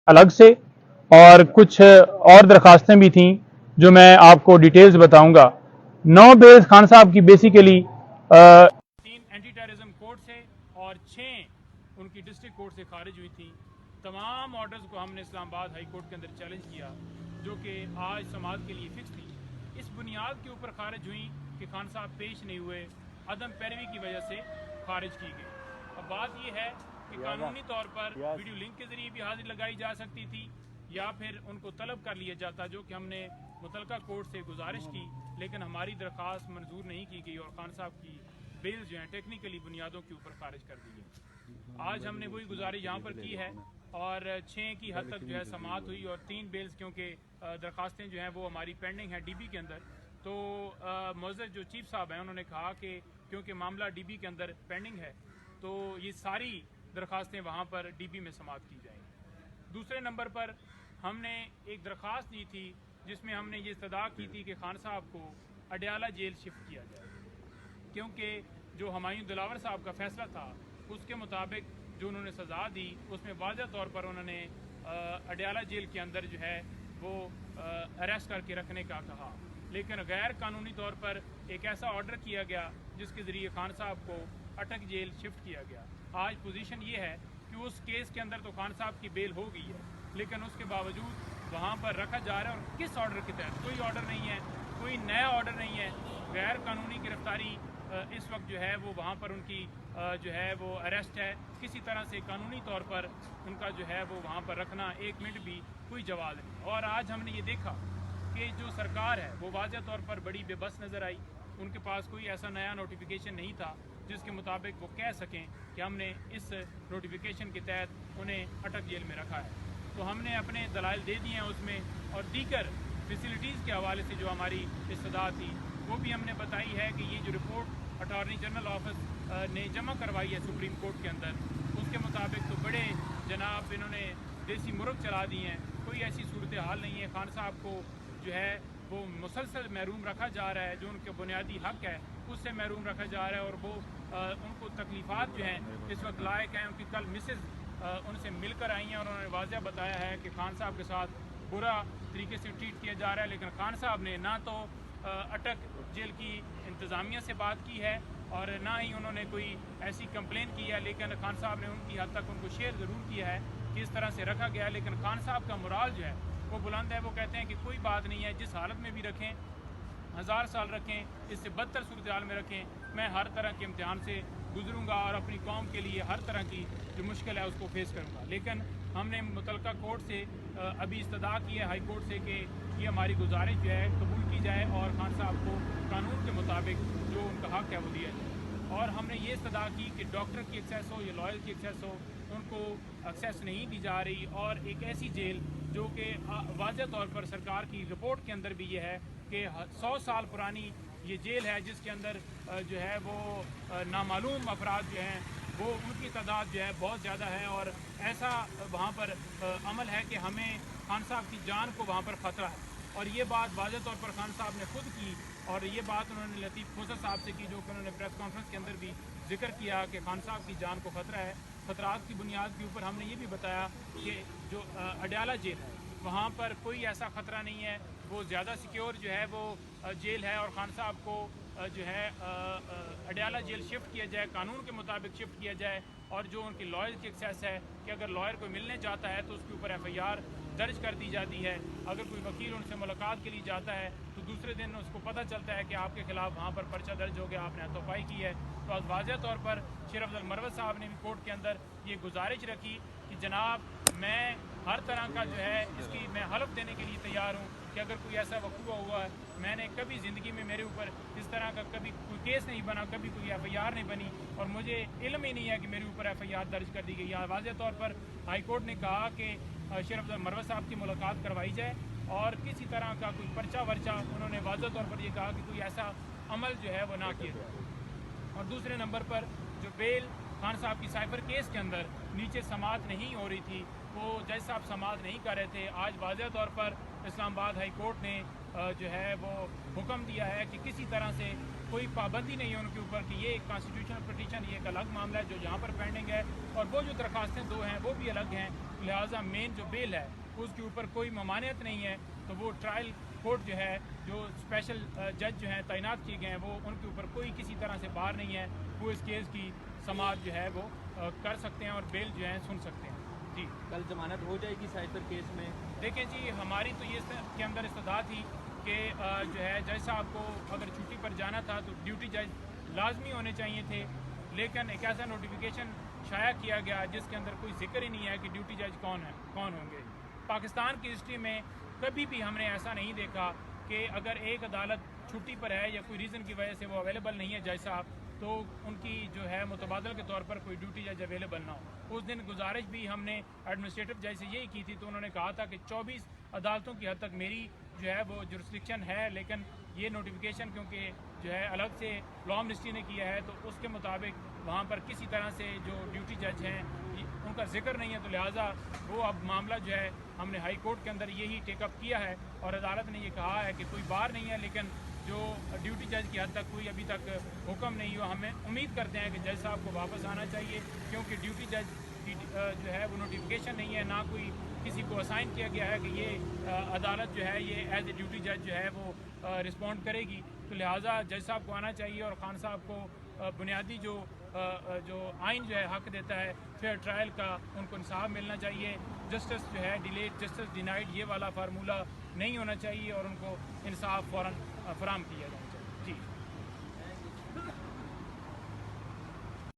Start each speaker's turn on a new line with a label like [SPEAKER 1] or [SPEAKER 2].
[SPEAKER 1] अलग से, और कुछ और दरखास्तें भी थीं जो मैं आपको डिटेल्स बताऊंगा। 9 बेल्स खान साहब की बेसिकली 3 एंटी टेररिज्म कोर्ट से और 6 उनकी डिस्ट्रिक्ट कोर्ट से खारिज हुई थी। तमाम ऑर्डर्स को हमने इस्लामाबाद हाई कोर्ट के अंदर चैलेंज किया, जो कि आज समाज के लिए फिक्स थी। इस बुनियाद के ऊपर खारिज हुई कि खान साहब पेश नहीं हुए, अदम पैरवी की वजह से खारिज की गई। अब बात यह है कि कानूनी तौर पर वीडियो लिंक के जरिए भी हाजिर लगाई जा सकती थी या फिर उनको तलब कर लिया जाता, जो कि हमने मुतलका कोर्ट से गुजारिश की, लेकिन हमारी दरख्वास्त मंजूर नहीं की गई और खान साहब की बेल जो है टेक्निकली बुनियादों के ऊपर खारिज कर दी गई। आज हमने वही गुजारिश यहाँ पर की है और 6 की हद तक जो है समाअत हुई और 3 बेल्स, क्योंकि दरखास्तें जो हैं वो हमारी पेंडिंग हैं डीबी के अंदर। तो मोअज़्ज़ज़ जो चीफ साहब हैं उन्होंने कहा कि क्योंकि मामला डीबी के अंदर पेंडिंग है तो ये सारी दरखास्तें वहाँ पर डीबी में समाअत की जाएंगी। दूसरे नंबर पर हमने एक दरख्वास्त दी थी जिसमें हमने ये इस्तदा की थी कि खान साहब को अडयाला जेल शिफ्ट किया जाए, क्योंकि जो हुमायूं दिलावर साहब का फैसला था उसके मुताबिक जो उन्होंने सज़ा दी उसमें वाज़ह तौर पर उन्होंने अडयाला जेल के अंदर जो है वो अरेस्ट करके रखने का कहा, लेकिन गैर कानूनी तौर पर एक ऐसा ऑर्डर किया गया जिसके ज़रिए खान साहब को अटक जेल शिफ्ट किया गया। आज पोजीशन ये है कि उस केस के अंदर तो खान साहब की बेल हो गई है, लेकिन उसके बावजूद वहाँ पर रखा जा रहा है और किस ऑर्डर के तहत? कोई ऑर्डर नहीं है, कोई नया ऑर्डर नहीं है। गैर कानूनी गिरफ्तारी इस वक्त जो है वो वहाँ पर उनकी जो है वो अरेस्ट है। किसी तरह से कानूनी तौर पर उनका जो है वो वहाँ पर रखना 1 मिनट भी कोई जवाब नहीं। और आज हमने ये देखा कि जो सरकार है वो वाज़ह तौर पर बड़ी बेबस नज़र आई। उनके पास कोई ऐसा नया नोटिफिकेशन नहीं था जिसके मुताबिक वो कह सकें कि हमने इस नोटिफिकेशन के तहत उन्हें अटक जेल में रखा है। तो हमने अपने दलाइल दे दिए हैं उसमें, और दीगर फैसिलिटीज़ के हवाले से जो हमारी इस्तदा थी वो भी हमने बताई है कि ये जो रिपोर्ट अटॉर्नी जनरल ऑफिस ने जमा करवाई है सुप्रीम कोर्ट के अंदर, उसके मुताबिक तो बड़े जनाब इन्होंने देसी मुर्ग चला दी हैं। कोई ऐसी सूरत हाल नहीं है। खान साहब को जो है वो मुसलसल महरूम रखा जा रहा है, जो उनके बुनियादी हक है उससे महरूम रखा जा रहा है, और वो उनको तकलीफ़ात जो हैं इस वक्त लायक हैं। उनकी कल मिसेज़ उनसे मिलकर आई हैं और उन्होंने वाज़ह बताया है कि खान साहब के साथ बुरा तरीके से ट्रीट किया जा रहा है, लेकिन खान साहब ने ना तो अटक जेल की इंतज़ामिया से बात की है और ना ही उन्होंने कोई ऐसी कंप्लेन की है, लेकिन खान साहब ने उनकी हद तक उनको शेयर ज़रूर किया है कि इस तरह से रखा गया। लेकिन खान साहब का मोराल जो है वो बुलंद है। वो कहते हैं कि कोई बात नहीं है, जिस हालत में भी रखें, 1000 साल रखें, इससे बदतर सूरत हाल में रखें, मैं हर तरह के इम्तिहान से गुजरूंगा और अपनी कौम के लिए हर तरह की जो मुश्किल है उसको फेस करूंगा। लेकिन हमने मुतलका कोर्ट से अभी इस्तदा की है हाई कोर्ट से कि ये हमारी गुजारिश जो है कबूल की जाए और खान साहब को कानून के मुताबिक जो उनका हक है वो दिया जाए। और हमने ये इस्तदा की कि डॉक्टर की एक्सेस हो या लॉयर की एक्सेस हो, उनको एक्सेस नहीं दी जा रही। और एक ऐसी जेल जो कि वाज़ह तौर पर सरकार की रिपोर्ट के अंदर भी ये है कि 100 साल पुरानी ये जेल है, जिसके अंदर जो है वो नामालूम अफराद जो हैं वो उनकी तादाद जो है बहुत ज़्यादा है, और ऐसा वहाँ पर अमल है कि हमें खान साहब की जान को वहाँ पर ख़तरा है। और ये बात वाज़ह तौर पर खान साहब ने खुद की, और ये बात उन्होंने लतीफ़ खोसर साहब से की, जो कि उन्होंने प्रेस कॉन्फ्रेंस के अंदर भी जिक्र किया कि खान साहब की जान को ख़तरा है। ख़तरात की बुनियाद के ऊपर हमने ये भी बताया कि जो अडयाला जेल है वहाँ पर कोई ऐसा ख़तरा नहीं है, वो ज़्यादा सिक्योर जो है वो जेल है, और खान साहब को जो है अडयाला जेल शिफ्ट किया जाए, कानून के मुताबिक शिफ्ट किया जाए। और जो उनकी लॉयर की एक्सेस है कि अगर लॉयर को मिलने जाता है तो उसके ऊपर FIR दर्ज कर दी जाती है। अगर कोई वकील उनसे मुलाकात के लिए जाता है तो दूसरे दिन उसको पता चलता है कि आपके खिलाफ वहाँ पर पर्चा दर्ज हो गया, आपने हाथोपाई की है। तो आज वाज़ह तौर पर शेर अफजल मरवत साहब ने भी कोर्ट के अंदर ये गुजारिश रखी कि जनाब मैं हर तरह का जो है इसकी मैं हलफ देने के लिए तैयार हूँ कि अगर कोई ऐसा वक़ूआ हुआ है, मैंने कभी ज़िंदगी में मेरे ऊपर इस तरह का कभी कोई केस नहीं बना, कभी कोई FIR नहीं बनी, और मुझे इल्म ही नहीं है कि मेरे ऊपर FIR दर्ज कर दी गई। यहाँ वाज़ह तौर पर हाई कोर्ट ने कहा कि शेर अफजल मरवत साहब की मुलाकात करवाई जाए, और किसी तरह का कोई पर्चा वर्चा उन्होंने वाज़ह तौर पर ये कहा कि कोई ऐसा अमल जो है वो ना किया जाए। और दूसरे नंबर पर जो बेल खान साहब की साइबर केस के अंदर नीचे समाअत नहीं हो रही थी, वो जज साहब समाअत नहीं कर रहे थे। आज वाज़ह तौर पर इस्लामाबाद हाई कोर्ट ने जो है वो हुक्म दिया है कि किसी तरह से कोई पाबंदी नहीं है उनके ऊपर कि ये एक कॉन्स्टिट्यूशनल पिटीशन, ये एक अलग मामला है जो यहाँ पर पेंडिंग है, और वो जो दरखास्तें 2 हैं वो भी अलग हैं। لہٰذا مین جو بیل ہے اس کے اوپر کوئی ممانعت نہیں ہے، تو وہ ٹرائل کورٹ جو ہے، جو اسپیشل جج جو ہیں تعینات کیے گئے ہیں، وہ ان کے اوپر کوئی کسی طرح سے بار نہیں ہے، وہ اس کیس کی سماعت جو ہے وہ کر سکتے ہیں اور بیل جو ہے سن سکتے ہیں۔ جی
[SPEAKER 2] کل ضمانت ہو جائے گی ساجد پر کیس میں؟
[SPEAKER 1] دیکھیں جی، ہماری تو یہ اس کے اندر استدعا تھی کہ جو ہے جج صاحب کو اگر چھٹی پر جانا تھا تو ڈیوٹی جج لازمی ہونے چاہیے تھے، لیکن ایک ایسا نوٹیفیکیشن شائع کیا گیا جس کے اندر کوئی ذکر ہی نہیں ہے کہ ڈیوٹی جج کون ہوں گے۔ پاکستان کی ہسٹری میں کبھی بھی ہم نے ایسا نہیں دیکھا کہ اگر ایک عدالت چھٹی پر ہے یا کوئی ریزن کی وجہ سے وہ اویلیبل نہیں ہے جج صاحب، تو ان کی جو ہے متبادل کے طور پر کوئی ڈیوٹی جج اویلیبل نہ ہو۔ اس دن گزارش بھی ہم نے ایڈمنسٹریٹو جج سے یہی کی تھی، تو انہوں نے کہا تھا کہ 24 عدالتوں کی حد تک میری جو ہے وہ جورسڈکشن ہے، لیکن یہ نوٹیفیکیشن کیونکہ جو ہے الگ سے لا منسٹری نے کیا ہے، تو اس کے مطابق وہاں پر کسی طرح سے جو ڈیوٹی جج ہیں ان کا ذکر نہیں ہے، تو لہٰذا وہ اب معاملہ جو ہے ہم نے ہائی کورٹ کے اندر یہی ٹیک اپ کیا ہے، اور عدالت نے یہ کہا ہے کہ کوئی بار نہیں ہے، لیکن جو ڈیوٹی جج کی حد تک کوئی ابھی تک حکم نہیں ہوا۔ ہمیں امید کرتے ہیں کہ جج صاحب کو واپس آنا چاہیے، کیونکہ ڈیوٹی جج کی جو ہے وہ نوٹیفیکیشن نہیں ہے، نہ کوئی کسی کو اسائن کیا گیا ہے کہ یہ عدالت جو ہے یہ ایز اے ڈیوٹی جج جو ہے وہ رسپونڈ کرے گی، تو لہٰذا جج صاحب کو آنا چاہیے، اور خان صاحب کو بنیادی جو آئین جو ہے حق دیتا ہے فیئر ٹرائل کا، ان کو انصاف ملنا چاہیے۔ جسٹس جو ہے ڈیلیڈ جسٹس ڈینائڈ یہ والا فارمولہ نہیں ہونا چاہیے، اور ان کو انصاف فوراً فراہم کیا جانا چاہیے۔ جی